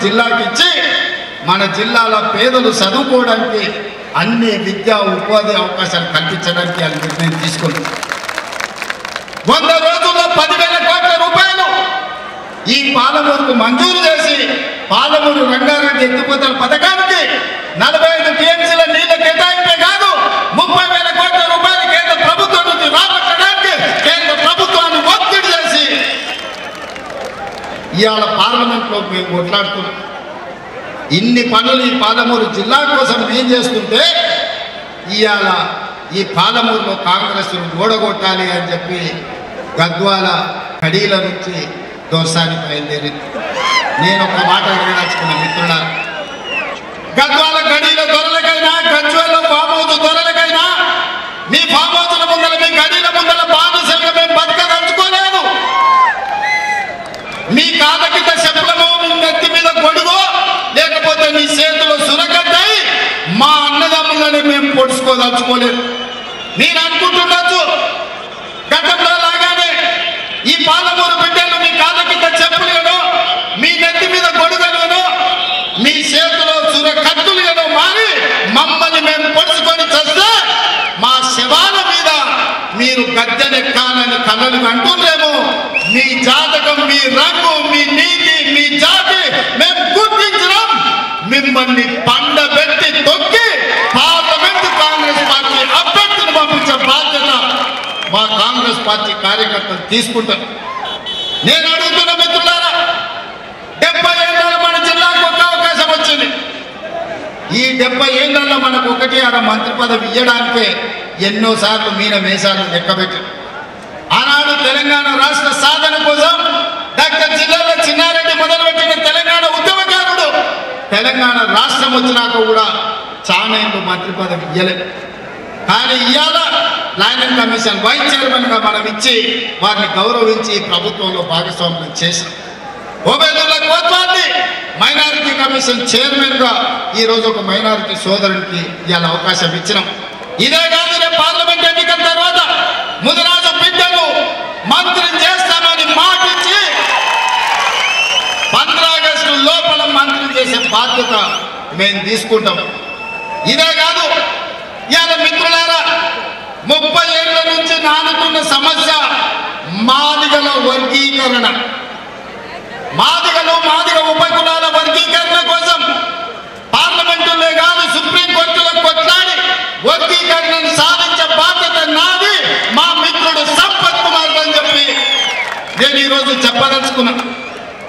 జిల్లాకి ఇచ్చి మన జిల్లాల పేదలు చదువుకోవడానికి అన్ని విద్యా ఉపాధి అవకాశాలు కల్పించడానికి అది నిర్ణయం తీసుకుంది. 100 రోజుల్లో 10,000 కోట్ల రూపాయలు ఈ పాలమూరుకు మంజూరు చేసి పాలమూరు రంగారెడ్డి ఎత్తిపోతల పథకానికి 45 టీఎంసీల నీళ్ల కేటాయింపే కాదు 30,000 కోట్ల రూపాయలు కేంద్ర ప్రభుత్వం నుంచి రాబట్టడానికి కేంద్ర ప్రభుత్వాన్ని ఒత్తిడి చేసి ఇవాళ పార్లమెంట్లో మేము కొట్లాడుతున్నాం. ఇన్ని పనులు ఈ పాలమూరు జిల్లా కోసం ఏం చేస్తుంటే ఇవాళ ఈ పాలమూరులో కాంగ్రెస్ ఓడగొట్టాలి అని చెప్పి గద్వాల కడీల నుంచి దోర్సానికి బయలుదేరింది. నేను ఒక మాట అడగదలుచుకున్న మిత్రుల, గద్వాల గడీల దొరలకైనా గజ్వేల్ ఫామ్ హౌస్ దొరలకైనా మీ ఫామ్ హౌస్ల ముందర మీ గడీల ముందర బానిసలుగా మేము బతకదలుచుకోలేదు. మీ కాళ్ళ కింద చెప్పులమో మీ నెత్తి మీద గొడుగో లేకపోతే మీ చేతిలో సురకట్టై మా అన్నదమ్ములని మేము పొడుచుకోదలుచుకోలేదు. నేను అనుకుంటుండొచ్చు గతంలో లాగానే ఈ పాలమూరు బిడ్డలు మీ కాళ్ళ కింద చెప్పులుగానో మీ నెత్తి మీద గొడుగలోనో మీ చేతిలో సురకత్తులుగానో మారి మమ్మల్ని మేము పొడుచుకొని చేస్తే మా శవాల మీద మీరు గద్దెనెక్కాలని కలలు అంటుండేమో. మీ జాతకం, మీ రంగు, మీ నీతి, మీ జాతి మేము గుర్తించడం, మిమ్మల్ని పండబెట్టి తొక్కి పార్లమెంట్ కాంగ్రెస్ పార్టీ అభ్యర్థిని పంపించే బాధ్యత మా కాంగ్రెస్ పార్టీ కార్యకర్తలు తీసుకుంటారు. నేను అడుగుతున్న మిత్రులారా, 70 ఏళ్ళలో మన జిల్లాకు ఒక అవకాశం వచ్చింది. ఈ 70 ఏళ్లలో మనకు 1 మంత్రి పదవి ఇవ్వడానికే ఎన్నోసార్లు మీన మేషాలు లెక్కబెట్టారు. ఆనాడు తెలంగాణ రాష్ట్ర సాధన కోసం డాక్టర్ జిల్లాలో చిన్నారెడ్డి మొదలుపెట్టిన తెలంగాణ ఉద్యమకారుడు తెలంగాణ రాష్ట్రం వచ్చినాక కూడా చానేళ్ళు మంత్రి పదవి ఇవ్వలేదు. కానీ ఇవాళ ప్లానింగ్ కమిషన్ వైస్ చైర్మన్గా మనం ఇచ్చి వారిని గౌరవించి ప్రభుత్వంలో భాగస్వామ్యం చేశాం. ఓబేదుల్లా కోత్వాల్ని మైనారిటీ కమిషన్ చైర్మన్గా ఈరోజు ఒక మైనారిటీ సోదరునికి ఇవాళ అవకాశం ఇచ్చినాం. ఇదే కాదు, రేపు పార్లమెంట్ ఎన్నికల తర్వాత ముదిరాజు బిడ్డను మంత్రిని చేస్తామని మాటిచ్చి 15 ఆగస్టు లోపల మంత్రిని చేసే బాధ్యత మేము తీసుకుంటాం. ఇదే కాదు, ఇవాళ మిత్రులారా 30 ఏళ్ల నుంచి నానుతున్న సమస్య మాదిగల వర్గీకరణ. మాదిగలు, మాదిగ ఉపకులాల వర్గీకరణ కోసం పార్లమెంటులో కాదు సుప్రీంకోర్టులో కొట్లాడి వర్గీకరణను సాధించే బాధ్యత నాది, మా మిత్రుడు సంపత్ కుమార్ అని చెప్పి నేను ఈరోజు చెప్పదలుచుకున్నా.